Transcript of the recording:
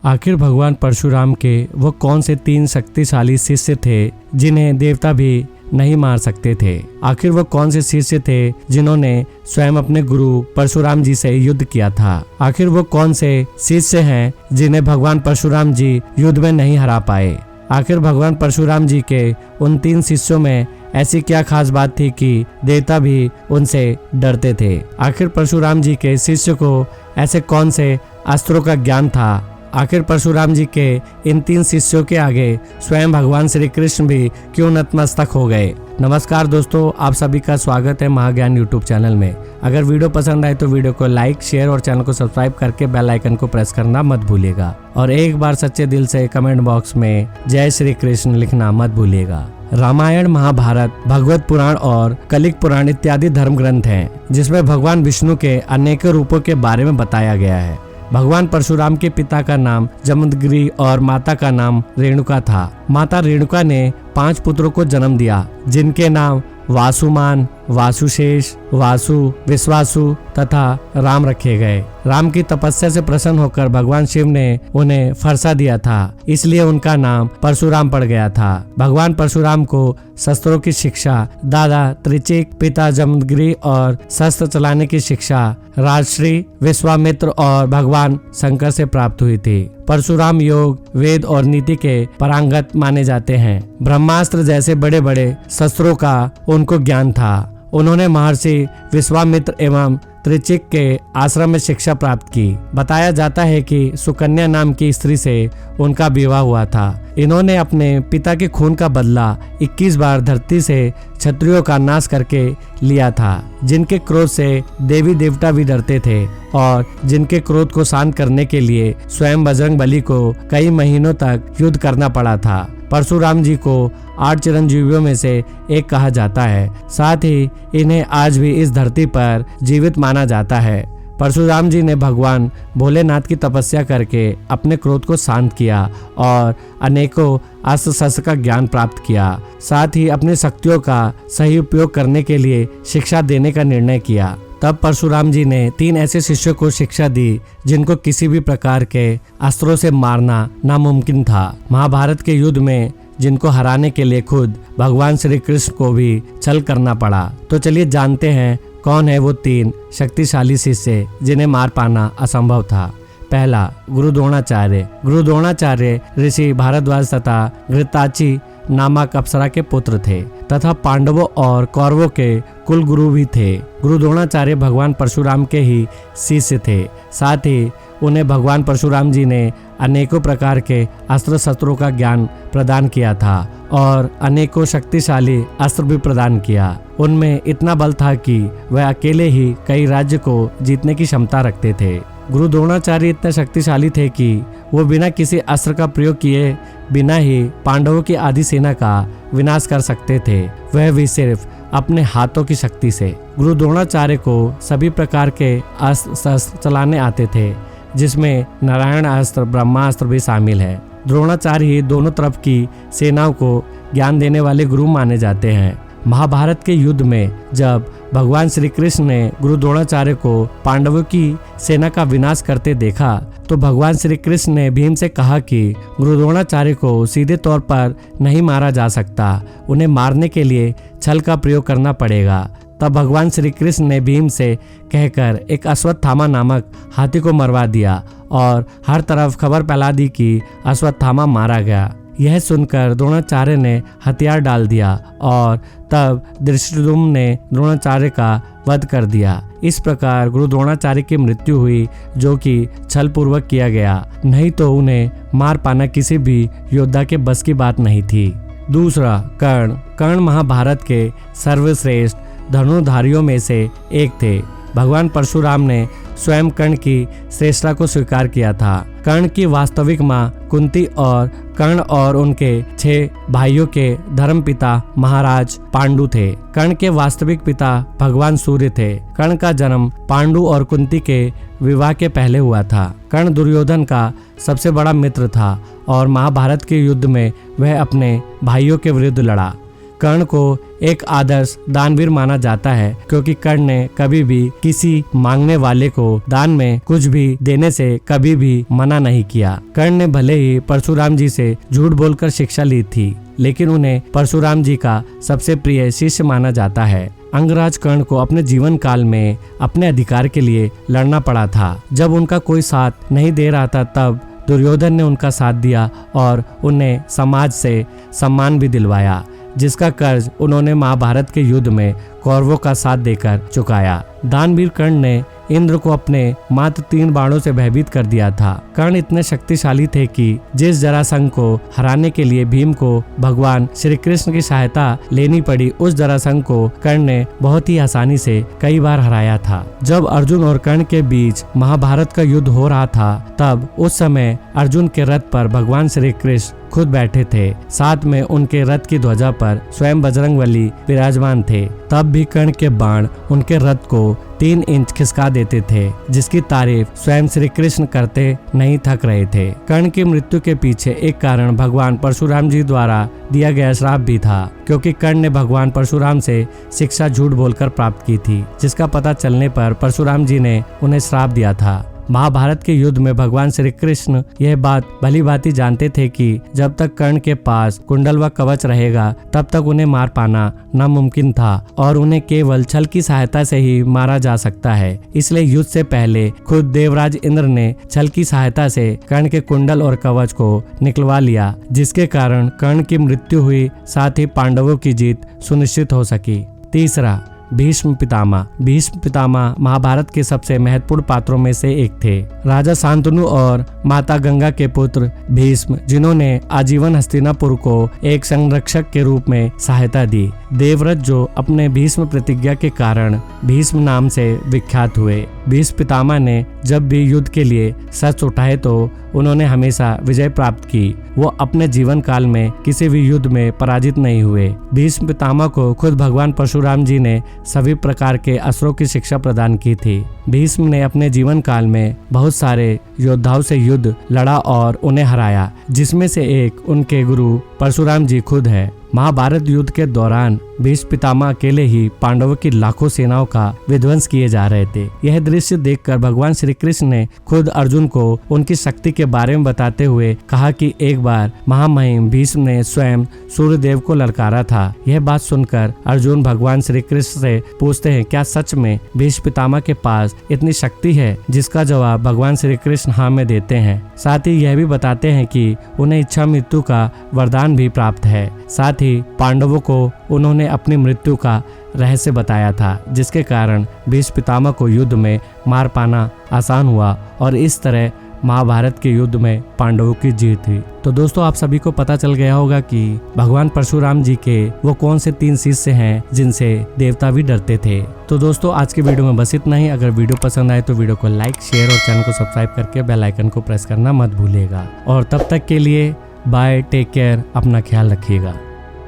आखिर भगवान परशुराम के वो कौन से 3 शक्तिशाली शिष्य थे जिन्हें देवता भी नहीं मार सकते थे? आखिर वो कौन से शिष्य थे जिन्होंने स्वयं अपने गुरु परशुराम जी से युद्ध किया था? आखिर वो कौन से शिष्य हैं जिन्हें भगवान परशुराम जी युद्ध में नहीं हरा पाए? आखिर भगवान परशुराम जी के उन 3 शिष्यों में ऐसी क्या खास बात थी कि देवता भी उनसे डरते थे? आखिर परशुराम जी के शिष्य को ऐसे कौन से अस्त्रों का ज्ञान था? आखिर परशुराम जी के इन 3 शिष्यों के आगे स्वयं भगवान श्री कृष्ण भी क्यों नतमस्तक हो गए? नमस्कार दोस्तों, आप सभी का स्वागत है महाज्ञान यूट्यूब चैनल में। अगर वीडियो पसंद आए तो वीडियो को लाइक, शेयर और चैनल को सब्सक्राइब करके बेल आइकन को प्रेस करना मत भूलिएगा। और एक बार सच्चे दिल से कमेंट बॉक्स में जय श्री कृष्ण लिखना मत भूलिएगा। रामायण, महाभारत, भगवत पुराण और कलिक पुराण इत्यादि धर्म ग्रंथ हैं जिसमें भगवान विष्णु के अनेकों रूपों के बारे में बताया गया है। भगवान परशुराम के पिता का नाम जमदग्नि और माता का नाम रेणुका था। माता रेणुका ने 5 पुत्रों को जन्म दिया जिनके नाम वासुमान, वासुशेष, वासु, विश्वासु तथा राम रखे गए। राम की तपस्या से प्रसन्न होकर भगवान शिव ने उन्हें फरसा दिया था, इसलिए उनका नाम परशुराम पड़ गया था। भगवान परशुराम को शस्त्रों की शिक्षा दादा त्रिचिक, पिता जमदग्नि और शस्त्र चलाने की शिक्षा राजश्री, विश्वामित्र और भगवान शंकर से प्राप्त हुई थी। परशुराम योग, वेद और नीति के पारंगत माने जाते हैं। ब्रह्मास्त्र जैसे बड़े बड़े शस्त्रों का उनको ज्ञान था। उन्होंने महर्षि विश्वामित्र एवं त्रिचिक के आश्रम में शिक्षा प्राप्त की। बताया जाता है कि सुकन्या नाम की स्त्री से उनका विवाह हुआ था। इन्होंने अपने पिता के खून का बदला 21 बार धरती से क्षत्रियों का नाश करके लिया था, जिनके क्रोध से देवी देवता भी डरते थे और जिनके क्रोध को शांत करने के लिए स्वयं बजरंगबली को कई महीनों तक युद्ध करना पड़ा था। परशुराम जी को 8 चिरंजीवियों में से एक कहा जाता है। साथ ही इन्हें आज भी इस धरती पर जीवित माना जाता है। परशुराम जी ने भगवान भोलेनाथ की तपस्या करके अपने क्रोध को शांत किया और अनेकों अस्त्र शस्त्र का ज्ञान प्राप्त किया। साथ ही अपनी शक्तियों का सही उपयोग करने के लिए शिक्षा देने का निर्णय किया। तब परशुराम जी ने 3 ऐसे शिष्यों को शिक्षा दी जिनको किसी भी प्रकार के अस्त्रों से मारना नामुमकिन था। महाभारत के युद्ध में जिनको हराने के लिए खुद भगवान श्री कृष्ण को भी छल करना पड़ा। तो चलिए जानते हैं कौन है वो 3 शक्तिशाली शिष्य जिन्हें मार पाना असंभव था। पहला, गुरु द्रोणाचार्य। गुरु द्रोणाचार्य ऋषि भारद्वाज तथा घृताची नामक अप्सरा के पुत्र थे तथा पांडवों और कौरवों के कुल गुरु भी थे। गुरु द्रोणाचार्य भगवान परशुराम के ही शिष्य थे। साथ ही उन्हें भगवान परशुराम जी ने अनेकों प्रकार के अस्त्र शस्त्रों का ज्ञान प्रदान किया था और अनेकों शक्तिशाली अस्त्र भी प्रदान किया। उनमें इतना बल था कि वह अकेले ही कई राज्य को जीतने की क्षमता रखते थे। गुरु द्रोणाचार्य इतने शक्तिशाली थे कि वो बिना किसी अस्त्र का प्रयोग किए बिना ही पांडवों की आधी सेना का विनाश कर सकते थे, वह भी सिर्फ अपने हाथों की शक्ति से। गुरु द्रोणाचार्य को सभी प्रकार के अस्त्र शस्त्र चलाने आते थे, जिसमें नारायण अस्त्र, ब्रह्मास्त्र भी शामिल है। द्रोणाचार्य ही दोनों तरफ की सेनाओं को ज्ञान देने वाले गुरु माने जाते हैं। महाभारत के युद्ध में जब भगवान श्री कृष्ण ने गुरु द्रोणाचार्य को पांडवों की सेना का विनाश करते देखा तो भगवान श्री कृष्ण ने भीम से कहा कि गुरु द्रोणाचार्य को सीधे तौर पर नहीं मारा जा सकता, उन्हें मारने के लिए छल का प्रयोग करना पड़ेगा। तब भगवान श्री कृष्ण ने भीम से कहकर एक अश्वत्थामा नामक हाथी को मरवा दिया और हर तरफ खबर फैला दी कि अश्वत्थामा मारा गया। यह सुनकर द्रोणाचार्य ने हथियार डाल दिया और तब धृष्टद्युम्न ने द्रोणाचार्य का वध कर दिया। इस प्रकार गुरु द्रोणाचार्य की मृत्यु हुई, जो कि छल पूर्वक किया गया, नहीं तो उन्हें मार पाना किसी भी योद्धा के बस की बात नहीं थी। दूसरा, कर्ण। कर्ण महाभारत के सर्वश्रेष्ठ धनुर्धारियों में से एक थे। भगवान परशुराम ने स्वयं कर्ण की श्रेष्ठता को स्वीकार किया था। कर्ण की वास्तविक मां कुंती और कर्ण और उनके 6 भाइयों के धर्मपिता महाराज पांडु थे। कर्ण के वास्तविक पिता भगवान सूर्य थे। कर्ण का जन्म पांडु और कुंती के विवाह के पहले हुआ था। कर्ण दुर्योधन का सबसे बड़ा मित्र था और महाभारत के युद्ध में वह अपने भाइयों के विरुद्ध लड़ा। कर्ण को एक आदर्श दानवीर माना जाता है, क्योंकि कर्ण ने कभी भी किसी मांगने वाले को दान में कुछ भी देने से कभी भी मना नहीं किया। कर्ण ने भले ही परशुराम जी से झूठ बोलकर शिक्षा ली थी, लेकिन उन्हें परशुराम जी का सबसे प्रिय शिष्य माना जाता है। अंगराज कर्ण को अपने जीवन काल में अपने अधिकार के लिए लड़ना पड़ा था। जब उनका कोई साथ नहीं दे रहा था, तब दुर्योधन ने उनका साथ दिया और उन्हें समाज से सम्मान भी दिलवाया, जिसका कर्ज उन्होंने महाभारत के युद्ध में कौरवों का साथ देकर चुकाया। दानवीर कर्ण ने इंद्र को अपने मात्र 3 बाणों से भयभीत कर दिया था। कर्ण इतने शक्तिशाली थे कि जिस जरासंध को हराने के लिए भीम को भगवान श्री कृष्ण की सहायता लेनी पड़ी, उस जरासंध को कर्ण ने बहुत ही आसानी से कई बार हराया था। जब अर्जुन और कर्ण के बीच महाभारत का युद्ध हो रहा था, तब उस समय अर्जुन के रथ पर भगवान श्री कृष्ण खुद बैठे थे। साथ में उनके रथ की ध्वजा पर स्वयं बजरंगबली विराजमान थे। तब भी कर्ण के बाण उनके रथ को 3 इंच खिसका देते थे, जिसकी तारीफ स्वयं श्री कृष्ण करते नहीं थक रहे थे। कर्ण की मृत्यु के पीछे एक कारण भगवान परशुराम जी द्वारा दिया गया श्राप भी था, क्योंकि कर्ण ने भगवान परशुराम से शिक्षा झूठ बोलकर प्राप्त की थी, जिसका पता चलने पर परशुराम जी ने उन्हें श्राप दिया था। महाभारत के युद्ध में भगवान श्री कृष्ण यह बात भली भांति जानते थे कि जब तक कर्ण के पास कुंडल व कवच रहेगा, तब तक उन्हें मार पाना नामुमकिन था और उन्हें केवल छल की सहायता से ही मारा जा सकता है। इसलिए युद्ध से पहले खुद देवराज इंद्र ने छल की सहायता से कर्ण के कुंडल और कवच को निकलवा लिया, जिसके कारण कर्ण की मृत्यु हुई, साथ ही पांडवों की जीत सुनिश्चित हो सकी। तीसरा, भीष्म पितामह। भीष्म पितामह महाभारत के सबसे महत्वपूर्ण पात्रों में से एक थे। राजा शांतनु और माता गंगा के पुत्र भीष्म, जिन्होंने आजीवन हस्तिनापुर को एक संरक्षक के रूप में सहायता दी। देवव्रत, जो अपने भीष्म प्रतिज्ञा के कारण भीष्म नाम से विख्यात हुए। भीष्म पितामह ने जब भी युद्ध के लिए शस्त्र उठाए तो उन्होंने हमेशा विजय प्राप्त की। वो अपने जीवन काल में किसी भी युद्ध में पराजित नहीं हुए। भीष्म पितामह को खुद भगवान परशुराम जी ने सभी प्रकार के अस्त्रों की शिक्षा प्रदान की थी। भीष्म ने अपने जीवन काल में बहुत सारे योद्धाओं से युद्ध लड़ा और उन्हें हराया, जिसमें से एक उनके गुरु परशुराम जी खुद है। महाभारत युद्ध के दौरान भीष्म पितामह अकेले ही पांडवों की लाखों सेनाओं का विध्वंस किए जा रहे थे। यह दृश्य देखकर भगवान श्री कृष्ण ने खुद अर्जुन को उनकी शक्ति के बारे में बताते हुए कहा कि एक बार महामहिम भीष्म ने स्वयं सूर्यदेव को ललकारा था। यह बात सुनकर अर्जुन भगवान श्री कृष्ण से पूछते हैं, क्या सच में भीष्म पितामह के पास इतनी शक्ति है? जिसका जवाब भगवान श्री कृष्ण हाँ में देते हैं। साथ ही यह भी बताते हैं कि उन्हें इच्छा मृत्यु का वरदान भी प्राप्त है। साथ ही पांडवों को उन्होंने अपनी मृत्यु का रहस्य बताया था, जिसके कारण भीष्म पितामह को युद्ध में मार पाना आसान हुआ और इस तरह महाभारत के युद्ध में पांडवों की जीत हुई। तो दोस्तों, आप सभी को पता चल गया होगा कि भगवान परशुराम जी के वो कौन से 3 शिष्य हैं जिनसे देवता भी डरते थे। तो दोस्तों, आज के वीडियो में बस इतना ही। अगर वीडियो पसंद आए तो वीडियो को लाइक, शेयर और चैनल को सब्सक्राइब करके बेल आइकन को प्रेस करना मत भूलिएगा। और तब तक के लिए बाय, टेक केयर, अपना ख्याल रखिएगा।